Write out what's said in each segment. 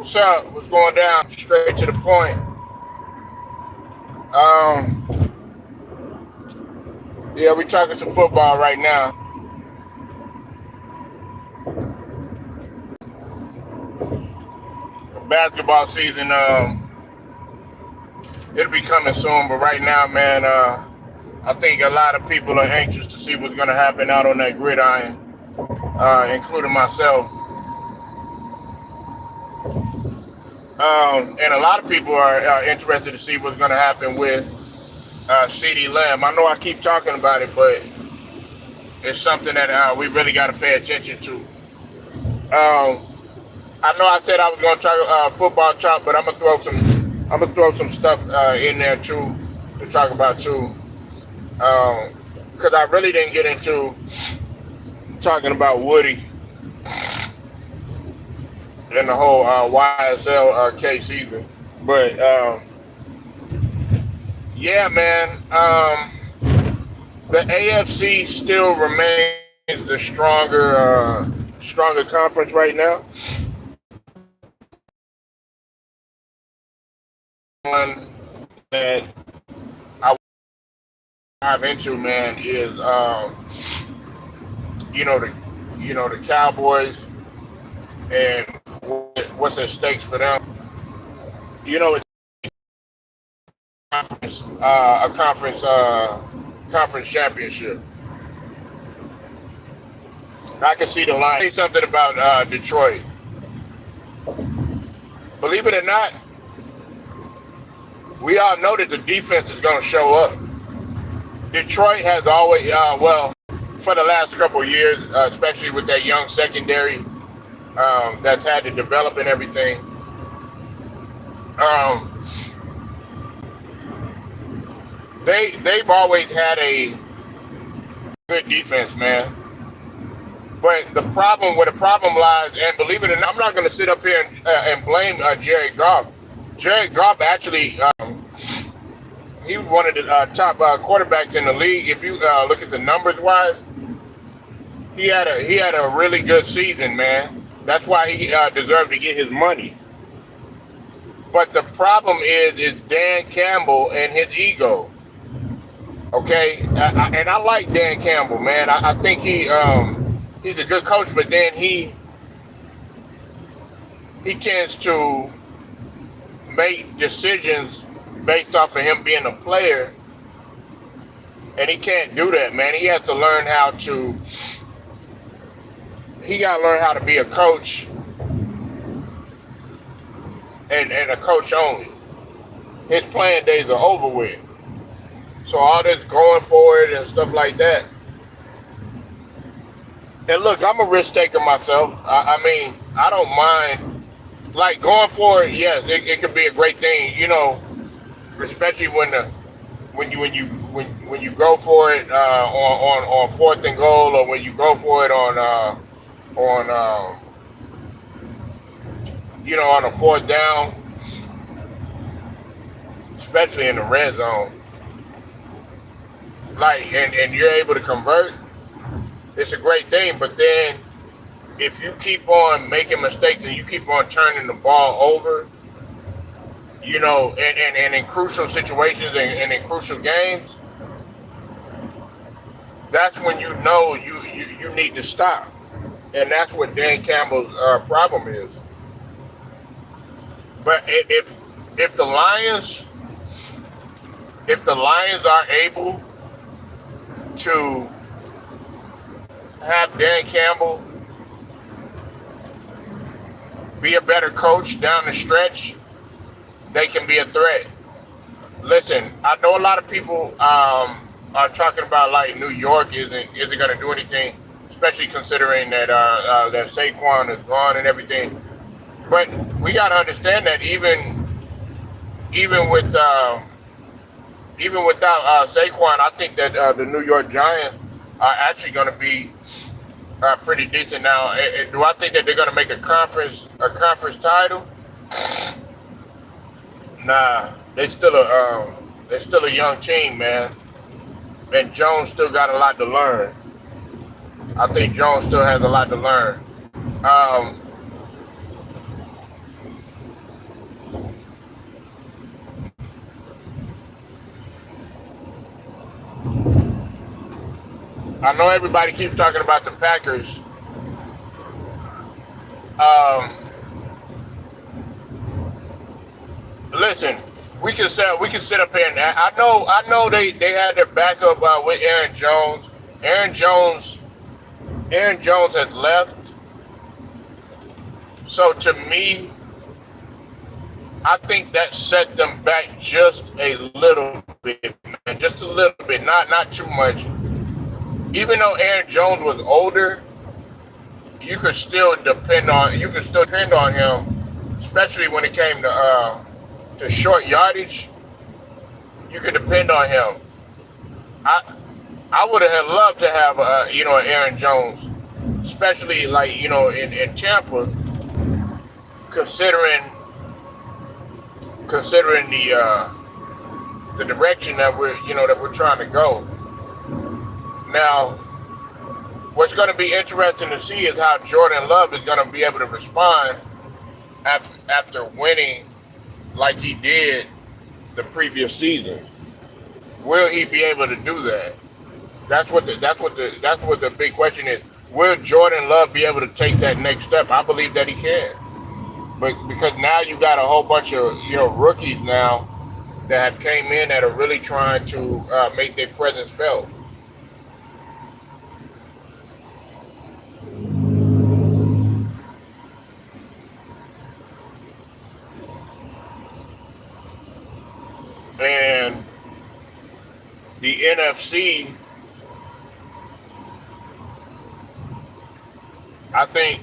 What's up? What's going down? Straight to the point. Um, yeah, we talking some football right now. Basketball season, it'll be coming soon, but right now, man, I think a lot of people are anxious to see what's going to happen out on that gridiron, including myself. And a lot of people are interested to see what's going to happen with CD Lamb. I know I keep talking about it, but it's something that we really got to pay attention to. Um, I know I said I was going to talk football talk, but I'm gonna throw some stuff in there too to talk about too, because I really didn't get into talking about Woody and the whole YSL case either. But yeah, man, the AFC still remains the stronger conference right now. One that I dive into, man, is you know the the Cowboys and what's at stakes for them. It's a conference championship. I can see the line. Say something about Detroit. Believe it or not, we all know that the defense is going to show up. Detroit has always, for the last couple of years, especially with that young secondary that's had to develop and everything. Um, they've always had a good defense, man. But where the problem lies, and believe it or not, I'm not going to sit up here and blame Jared Goff. Jared Goff actually, he was one of the top quarterbacks in the league. If you look at the numbers wise, he had a really good season, man. That's why he deserved to get his money. But the problem is Dan Campbell and his ego. Okay, and I like Dan Campbell, man. I think he's a good coach, but then he tends to make decisions based off of him being a player, and he can't do that, man. He has to learn how to. He got to learn how to be a coach and a coach only. His playing days are over with. So all this going for it and stuff like that. And look, I'm a risk taker myself. I mean, I don't mind like going for it. Yes, it could be a great thing, especially when you go for it on fourth and goal, or when you go for it on a fourth down, especially in the red zone. Like and you're able to convert, it's a great thing. But then if you keep on making mistakes and you keep on turning the ball over, and in crucial situations and in crucial games, that's when you need to stop. And that's what Dan Campbell's problem is. But if the Lions are able to have Dan Campbell be a better coach down the stretch, they can be a threat. Listen, I know a lot of people are talking about like New York isn't going to do anything, especially considering that Saquon is gone and everything. But we got to understand that even without Saquon, I think that the New York Giants are actually going to be pretty decent now. Do I think that they're going to make a conference title? Nah, they're still a young team, man. And Jones still got a lot to learn. I think Jones still has a lot to learn. Um, I know everybody keeps talking about the Packers. Um, Listen, we can sit up here and I know they had their backup with Aaron Jones. Aaron Jones Aaron Jones has left. So to me, I think that set them back just a little bit, man. Just a little bit, not too much. Even though Aaron Jones was older, you could still depend on him, especially when it came to short yardage. You could depend on him. I I would have loved to have an Aaron Jones, especially like in Tampa, considering considering the direction that we're trying to go. Now, what's going to be interesting to see is how Jordan Love is going to be able to respond after winning like he did the previous season. Will he be able to do that? That's what the big question is. Will Jordan Love be able to take that next step? I believe that he can, but because now you got a whole bunch of rookies now that have came in that are really trying to make their presence felt. And the NFC, I think,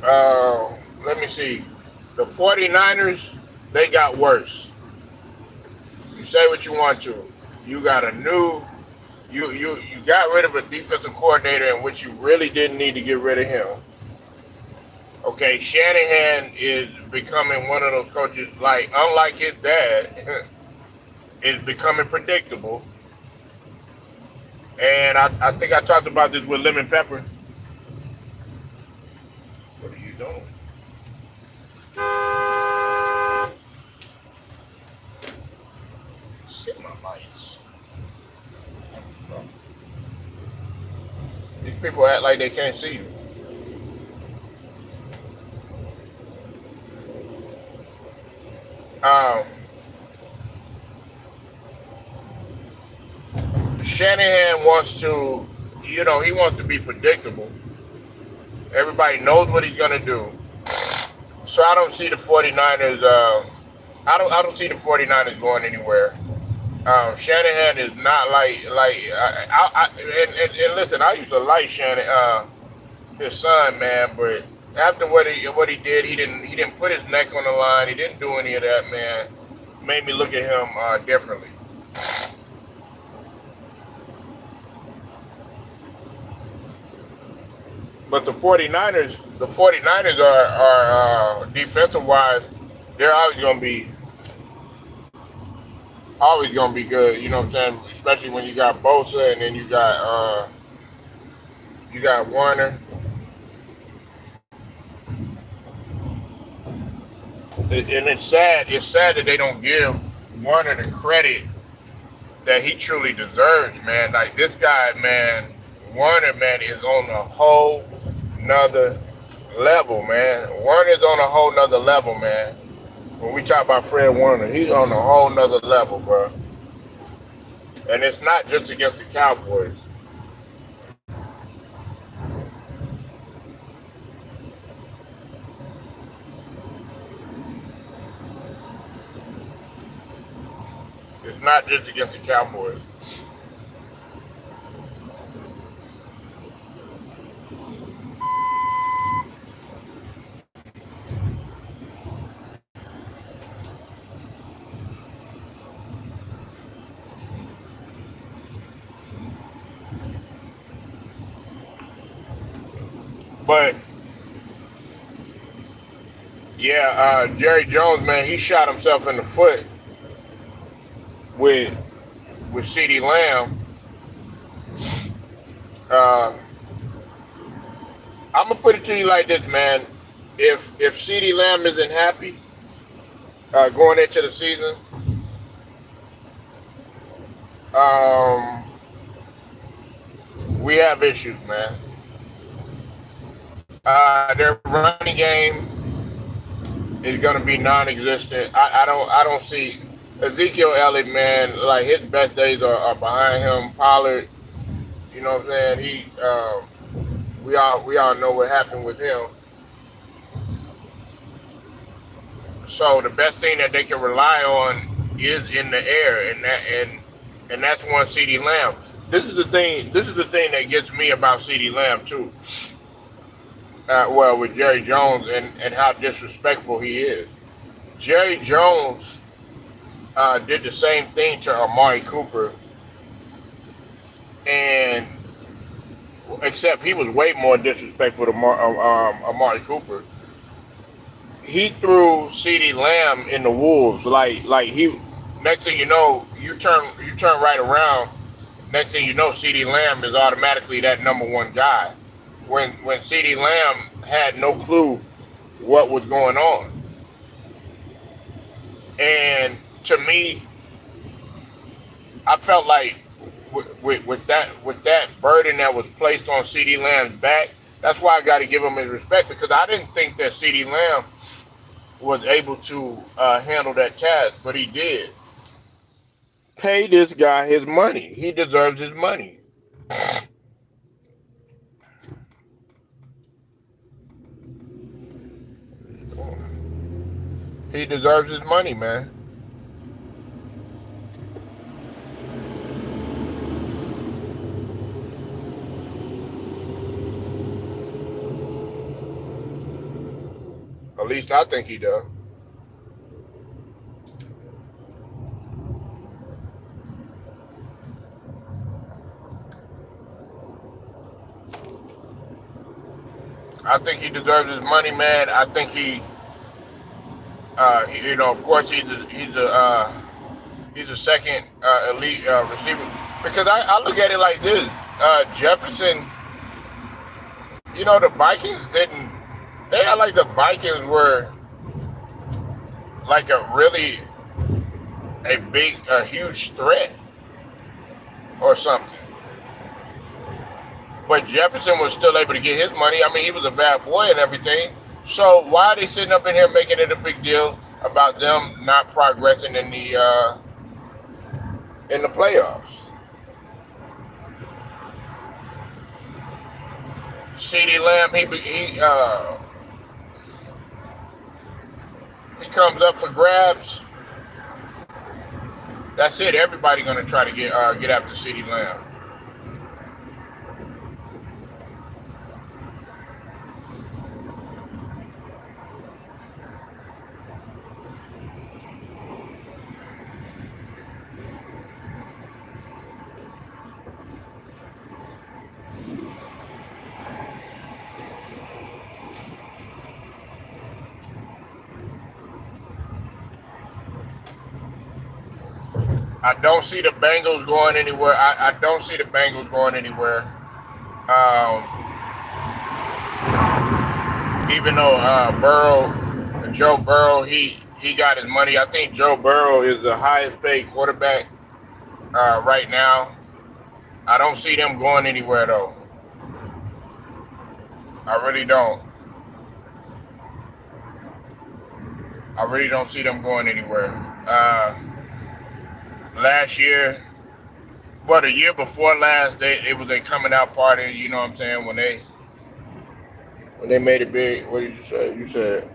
let me see, the 49ers, they got worse. You say what you want to. You got a new, you got rid of a defensive coordinator in which you really didn't need to get rid of him. Okay, Shanahan is becoming one of those coaches, like, unlike his dad, is becoming predictable. And I think I talked about this with Lemon Pepper. What are you doing? Sit my lights. These people act like they can't see you. Um, Shanahan wants to, he wants to be predictable. Everybody knows what he's gonna do. So I don't see the 49ers. I don't see the 49ers going anywhere. Shanahan is not and listen. I used to like his son, man, but after what he did, he didn't put his neck on the line. He didn't do any of that, man. Made me look at him differently. But the 49ers are defensive wise, they're always gonna be good. You know what I'm saying? Especially when you got Bosa and then you got Warner. And it's sad. It's sad that they don't give Warner the credit that he truly deserves, man. Like this guy, man, Warner, man, is on a whole nother level, man. Warner's on a whole nother level, man. When we talk about Fred Warner, he's on a whole nother level, bro. And it's not just against the Cowboys. It's not just against the Cowboys. But yeah, Jerry Jones, man, he shot himself in the foot with CeeDee Lamb. Uh, I'm gonna put it to you like this, man. If CeeDee Lamb isn't happy going into the season, um, we have issues, man. Their running game is going to be non-existent. I don't see Ezekiel Elliott, man. Like his best days are behind him. Pollard, you know what I'm saying? We all know what happened with him. So the best thing that they can rely on is in the air, and that's one CD Lamb. This is the thing. This is the thing that gets me about CD Lamb too. Well, with Jerry Jones and how disrespectful he is. Jerry Jones did the same thing to Amari Cooper, and except he was way more disrespectful to Amari Cooper. He threw CD Lamb in the wolves. Like he. Next thing you know, you turn right around. Next thing you know, CD Lamb is automatically that number one guy. When CD Lamb had no clue what was going on, and to me, I felt like with that burden that was placed on CD Lamb's back, that's why I got to give him his respect because I didn't think that CD Lamb was able to handle that task, but he did. Pay this guy his money. He deserves his money. He deserves his money, man. At least I think he does. I think he deserves his money, man. I think of course, he's a second elite receiver because I look at it like this: Jefferson. The Vikings didn't. They act like the Vikings were like a huge threat or something. But Jefferson was still able to get his money. I mean, he was a bad boy and everything. So why are they sitting up in here making it a big deal about them not progressing in the playoffs? CeeDee Lamb, he comes up for grabs. That's it. Everybody gonna try to get after CeeDee Lamb. I don't see the Bengals going anywhere. I don't see the Bengals going anywhere. Um, Even though Joe Burrow, he got his money. I think Joe Burrow is the highest paid quarterback right now. I don't see them going anywhere though. I really don't. I really don't see them going anywhere. Last year, well, the year before last, it was a coming out party. You know what I'm saying? When they made it big. What did you say? You said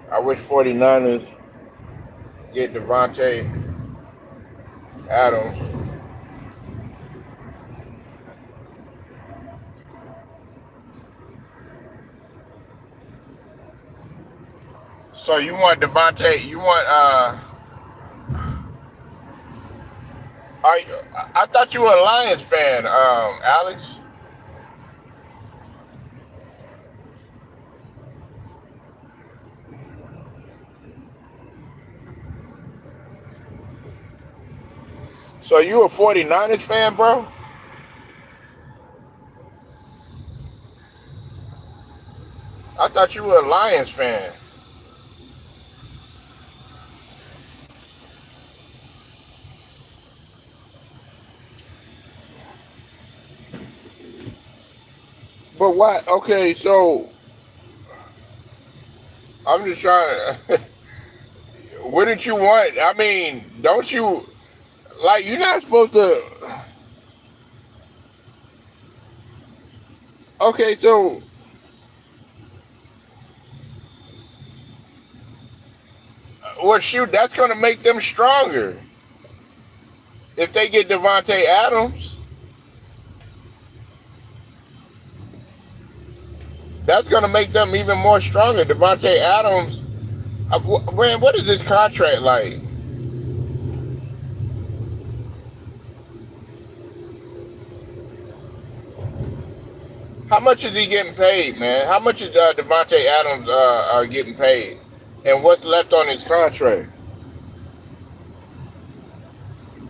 I wish 49ers get Devontae Adams. So you want Devontae? You want I thought you were a Lions fan, Alex. So you a 49ers fan, bro? I thought you were a Lions fan. But why? Okay, so I'm just trying to. Wouldn't you want? I mean, don't you like? You're not supposed to. Okay, so well, shoot, that's gonna make them stronger if they get Devontae Adams. That's gonna make them even more stronger. Devontae Adams, man, what is this contract like? How much is he getting paid, man? How much is Devontae Adams getting paid? And what's left on his contract?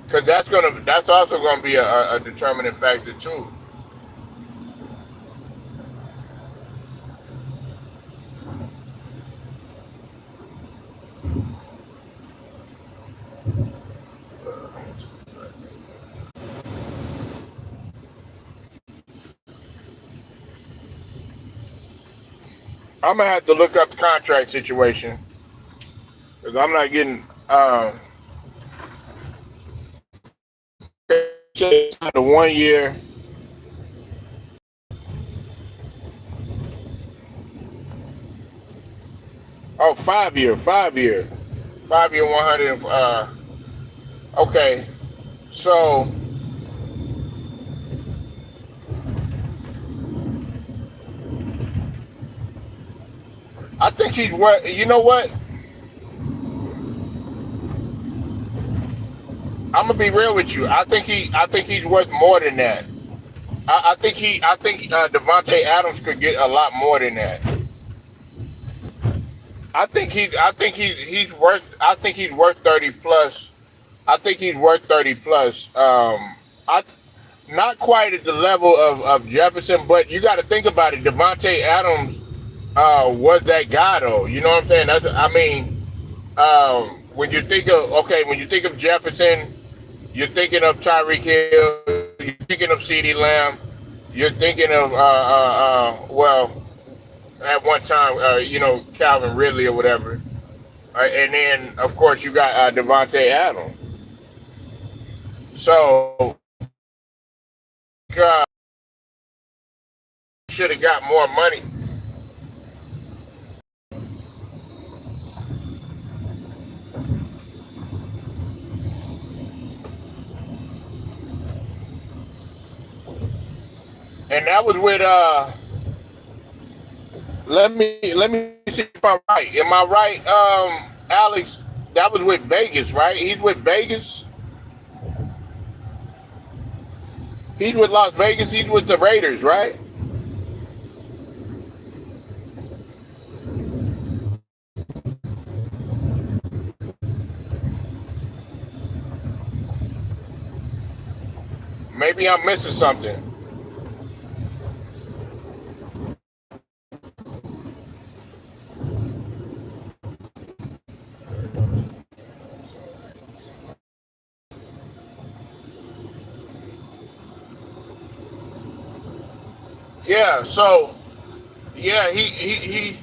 Because that's also gonna be a determining factor too. I'm gonna have to look up the contract situation because I'm not getting the 1 year. Oh, 5 year, 5 year, 5 year, 100. Okay, so I think he's what? You know what? I'm gonna be real with you. I think he's worth more than that. I think Devontae Adams could get a lot more than that. I think he's worth 30 plus. I think he's worth 30 plus. I not quite at the level of Jefferson, but you got to think about it. Devontae Adams was that guy though. You know what I'm saying? I mean, when you think of when you think of Jefferson, you're thinking of Tyreek Hill, you're thinking of CeeDee Lamb, you're thinking of well, at one time, Calvin Ridley or whatever, and then of course you got Devontae Adams. So uh, should have got more money, and that was with let me see if I'm right. Am I right, Alex? That was with Vegas, right? He's with Vegas. He's with Las Vegas. He's with the Raiders, right? Maybe I'm missing something. Yeah. So yeah, he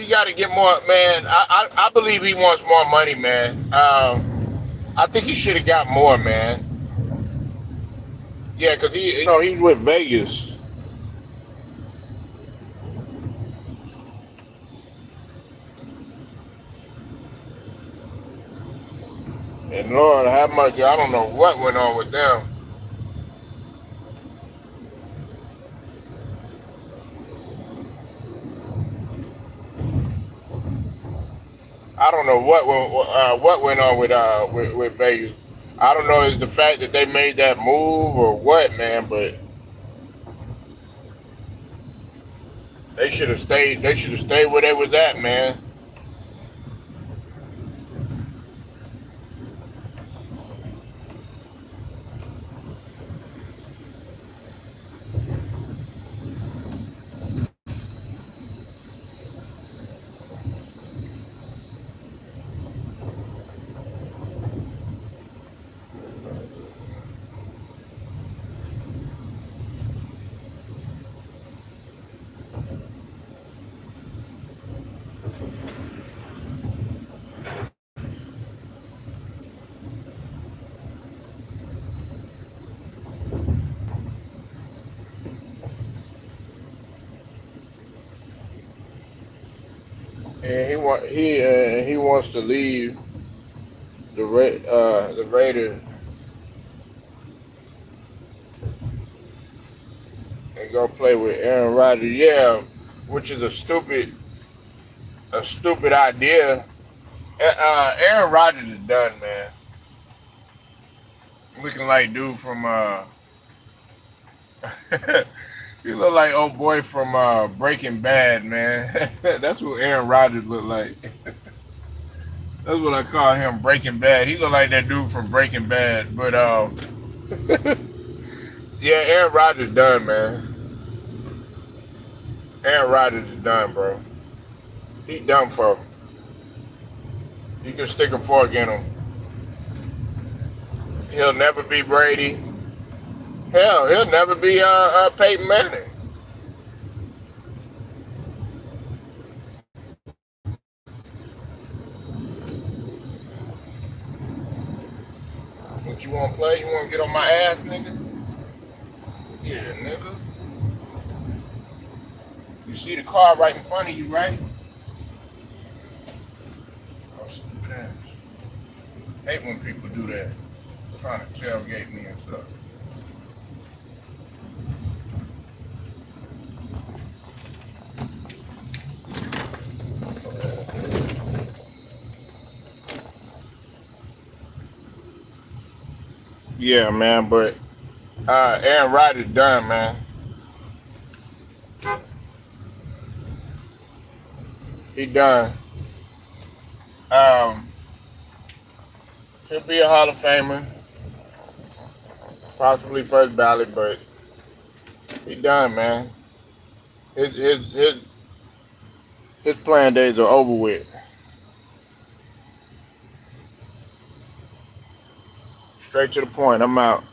got to get more, man. I believe he wants more money, man. I think he should have got more, man. Yeah, because he's with Vegas, and Lord, how much I don't know what went on with them. I don't know what went on with Vegas. I don't know is the fact that they made that move or what, man. But they should have stayed. They should have stayed where they was at, man. And he wants to leave the Raiders and go play with Aaron Rodgers. Yeah, which is a stupid idea. Aaron Rodgers is done, man. Looking like dude from he look like old boy from Breaking Bad, man. That's what Aaron Rodgers look like. That's what I call him, Breaking Bad. He look like that dude from Breaking Bad. But yeah, Aaron Rodgers done, man. Aaron Rodgers is done, bro. He done for. You can stick a fork in him. He'll never be Brady. Hell, he'll never be Peyton Manning. What you want to play? You want to get on my ass, nigga? Yeah, nigga. You see the car right in front of you, right? Oh, stupid ass. Hate when people do that. Trying to tailgate me and stuff. Yeah, man, but Aaron Rodgers done, man. He done. Um, he'll be a Hall of Famer, possibly first ballot, but he done, man. His his his his playing days are over with. Straight to the point. I'm out.